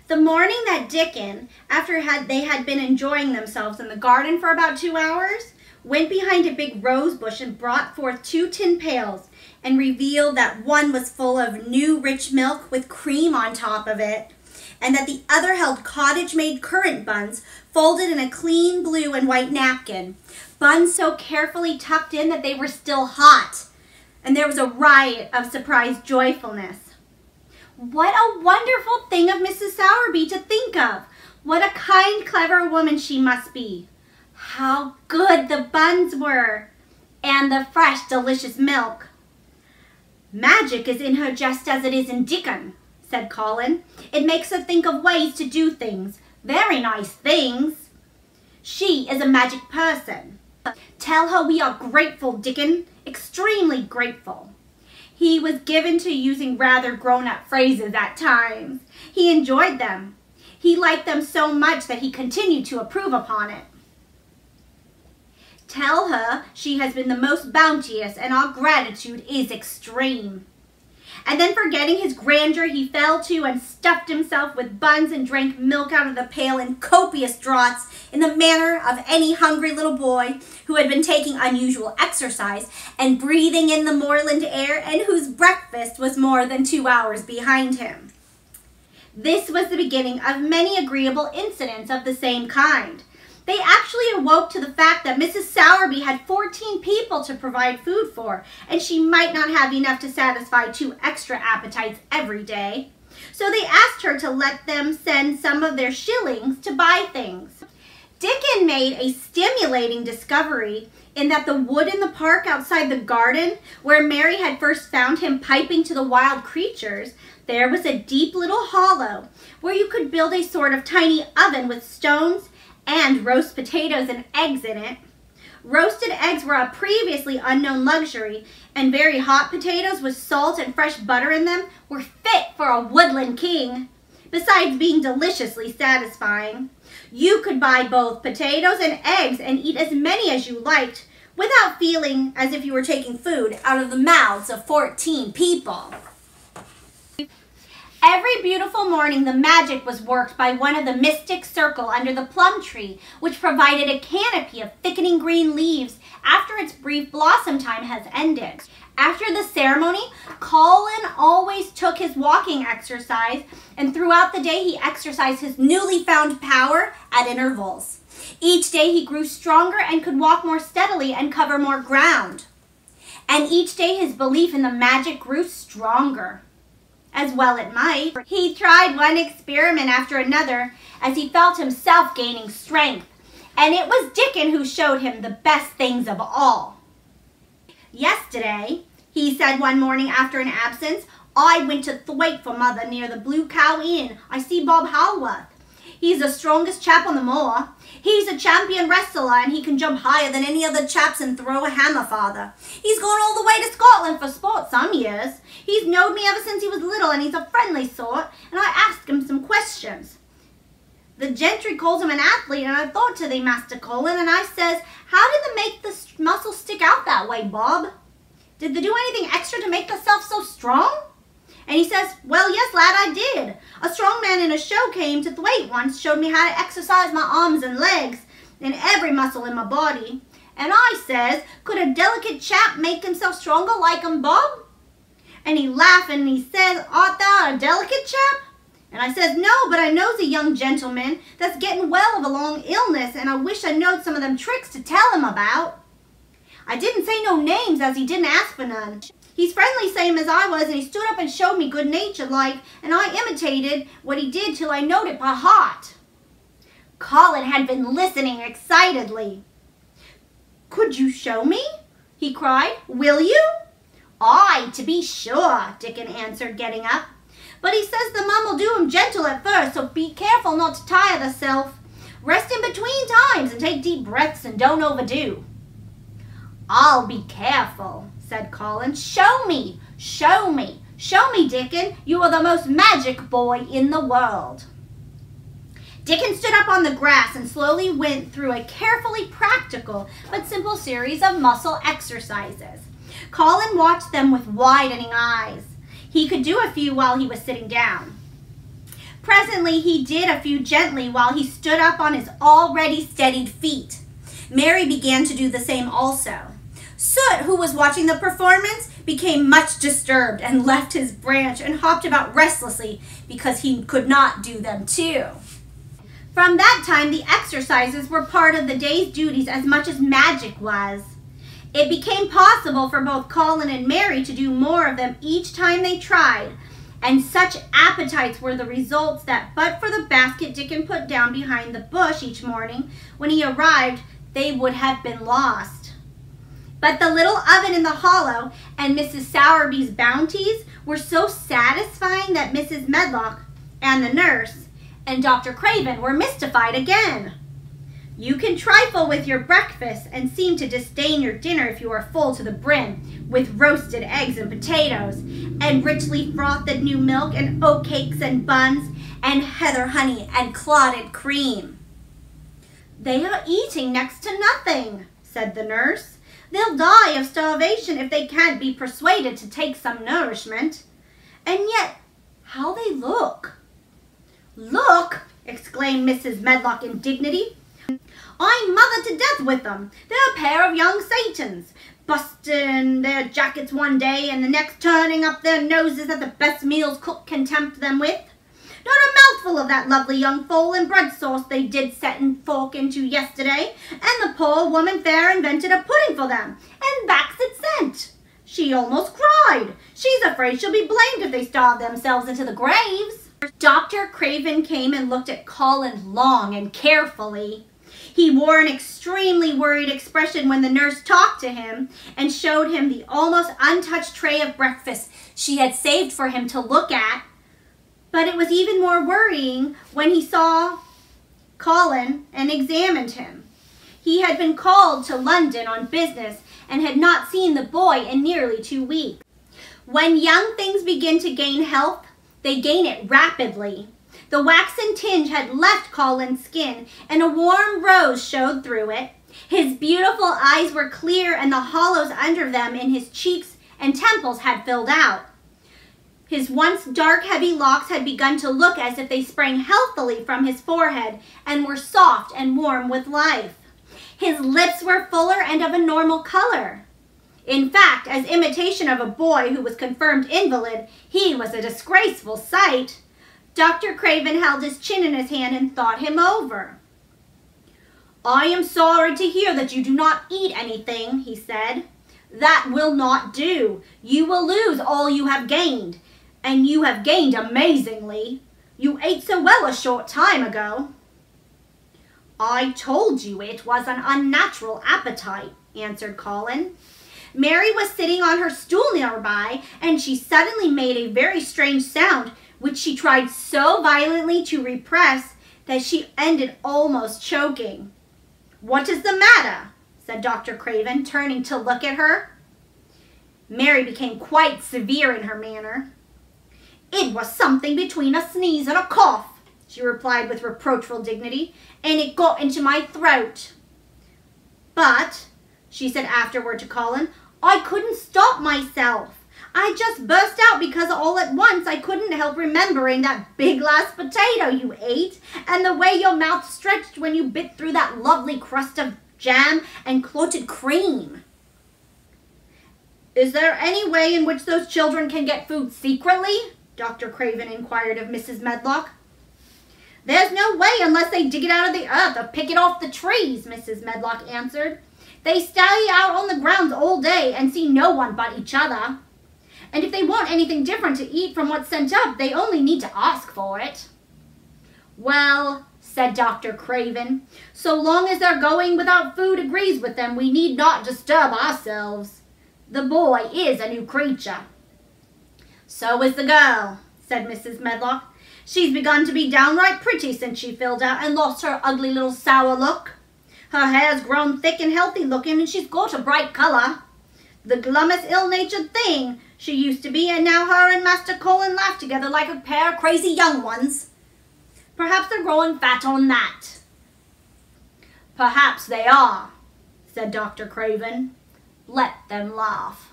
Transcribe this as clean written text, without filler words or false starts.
The morning that Dickon, after they had been enjoying themselves in the garden for about 2 hours, went behind a big rose bush and brought forth 2 tin pails and revealed that one was full of new rich milk with cream on top of it, and that the other held cottage-made currant buns folded in a clean blue and white napkin, buns so carefully tucked in that they were still hot, and there was a riot of surprised joyfulness. What a wonderful thing of Mrs. Sowerby to think of! What a kind, clever woman she must be! How good the buns were! And the fresh, delicious milk! Magic is in her just as it is in Dickon, said Colin. It makes her think of ways to do things, very nice things. She is a magic person. Tell her we are grateful, Dickon, extremely grateful. He was given to using rather grown-up phrases at times. He enjoyed them. He liked them so much that he continued to approve upon it. Tell her she has been the most bounteous, and our gratitude is extreme. And then forgetting his grandeur, he fell to and stuffed himself with buns and drank milk out of the pail in copious draughts in the manner of any hungry little boy who had been taking unusual exercise and breathing in the moorland air and whose breakfast was more than 2 hours behind him. This was the beginning of many agreeable incidents of the same kind. They actually awoke to the fact that Mrs. Sowerby had 14 people to provide food for, and she might not have enough to satisfy 2 extra appetites every day. So they asked her to let them send some of their shillings to buy things. Dickon made a stimulating discovery in that the wood in the park outside the garden, where Mary had first found him piping to the wild creatures, there was a deep little hollow where you could build a sort of tiny oven with stones and roast potatoes and eggs in it. Roasted eggs were a previously unknown luxury, and very hot potatoes with salt and fresh butter in them were fit for a woodland king, besides being deliciously satisfying. You could buy both potatoes and eggs and eat as many as you liked without feeling as if you were taking food out of the mouths of 14 people. Every beautiful morning the magic was worked by one of the mystics circle under the plum tree, which provided a canopy of thickening green leaves after its brief blossom time has ended. After the ceremony, Colin always took his walking exercise, and throughout the day he exercised his newly found power at intervals. Each day he grew stronger and could walk more steadily and cover more ground. And each day his belief in the magic grew stronger. As well it might. He tried one experiment after another as he felt himself gaining strength, and it was Dickon who showed him the best things of all. Yesterday, he said one morning after an absence, I went to Thwaite for Mother near the Blue Cow Inn. I see Bob Halworth. He's the strongest chap on the moor. He's a champion wrestler, and he can jump higher than any other chaps and throw a hammer farther. He's gone all the way to Scotland for sport some years. He's knowed me ever since he was little, and he's a friendly sort, and I asked him some questions. The gentry calls him an athlete, and I thought to thee, Master Colin, and I says, how did they make the muscle stick out that way, Bob? Did they do anything extra to make themselves so strong? And he says, well, yes, lad, I did. A strong man in a show came to Thwaite once, showed me how to exercise my arms and legs and every muscle in my body. And I says, could a delicate chap make himself stronger like him, Bob? And he laughed and he says, art thou a delicate chap? And I says, no, but I knows a young gentleman that's getting well of a long illness, and I wish I knowed some of them tricks to tell him about. I didn't say no names, as he didn't ask for none. He's friendly same as I was, and he stood up and showed me good-natured like, and I imitated what he did till I knowed it by heart. Colin had been listening excitedly. Could you show me? He cried. Will you? Aye, to be sure, Dickon answered, getting up. But he says the mum will do him gentle at first, so be careful not to tire thyself. Rest in between times and take deep breaths and don't overdo. I'll be careful, said Colin. Show me, show me, show me, Dickon. You are the most magic boy in the world. Dickon stood up on the grass and slowly went through a carefully practical but simple series of muscle exercises. Colin watched them with widening eyes. He could do a few while he was sitting down. Presently he did a few gently while he stood up on his already steadied feet. Mary began to do the same also. Soot, who was watching the performance, became much disturbed and left his branch and hopped about restlessly because he could not do them too. From that time, the exercises were part of the day's duties as much as magic was. It became possible for both Colin and Mary to do more of them each time they tried, and such appetites were the results that but for the basket Dickon put down behind the bush each morning when he arrived, they would have been lost. But the little oven in the hollow and Mrs. Sowerby's bounties were so satisfying that Mrs. Medlock and the nurse and Dr. Craven were mystified again. You can trifle with your breakfast and seem to disdain your dinner if you are full to the brim with roasted eggs and potatoes and richly frothed new milk and oat cakes and buns and heather honey and clotted cream. They are eating next to nothing, said the nurse. They'll die of starvation if they can't be persuaded to take some nourishment. And yet, how they look. Look, exclaimed Mrs. Medlock in dignity. I'm mothered to death with them. They're a pair of young Satans, busting their jackets one day and the next turning up their noses at the best meals cook can tempt them with. Not a mouthful of that lovely young foal and bread sauce they did set and fork into yesterday, and the poor woman fair invented a pudding for them, and back's it sent. She almost cried. She's afraid she'll be blamed if they starve themselves into the graves. Dr. Craven came and looked at Colin long and carefully. He wore an extremely worried expression when the nurse talked to him and showed him the almost untouched tray of breakfast she had saved for him to look at. But it was even more worrying when he saw Colin and examined him. He had been called to London on business and had not seen the boy in nearly 2 weeks. When young things begin to gain health, they gain it rapidly. The waxen tinge had left Colin's skin, and a warm rose showed through it. His beautiful eyes were clear, and the hollows under them in his cheeks and temples had filled out. His once dark, heavy locks had begun to look as if they sprang healthily from his forehead and were soft and warm with life. His lips were fuller and of a normal color. In fact, as imitation of a boy who was confirmed invalid, he was a disgraceful sight. Dr. Craven held his chin in his hand and thought him over. I am sorry to hear that you do not eat anything, he said. That will not do. You will lose all you have gained. And you have gained amazingly. You ate so well a short time ago. I told you it was an unnatural appetite, answered Colin. Mary was sitting on her stool nearby, and she suddenly made a very strange sound, which she tried so violently to repress that she ended almost choking. What is the matter? Said Dr. Craven, turning to look at her. Mary became quite severe in her manner. It was something between a sneeze and a cough, she replied with reproachful dignity, and it got into my throat. But, she said afterward to Colin, I couldn't stop myself. I just burst out because all at once I couldn't help remembering that big last potato you ate and the way your mouth stretched when you bit through that lovely crust of jam and clotted cream. Is there any way in which those children can get food secretly? Dr. Craven inquired of Mrs. Medlock. There's no way unless they dig it out of the earth or pick it off the trees, Mrs. Medlock answered. They stay out on the grounds all day and see no one but each other. And if they want anything different to eat from what's sent up, they only need to ask for it. Well, said Dr. Craven, so long as their going without food agrees with them, we need not disturb ourselves. The boy is a new creature. So is the girl, said Mrs. Medlock. She's begun to be downright pretty since she filled out and lost her ugly little sour look. Her hair's grown thick and healthy looking, and she's got a bright colour. The glummest ill-natured thing she used to be, and now her and Master Colin laugh together like a pair of crazy young ones. Perhaps they're growing fat on that. Perhaps they are, said Dr. Craven. Let them laugh.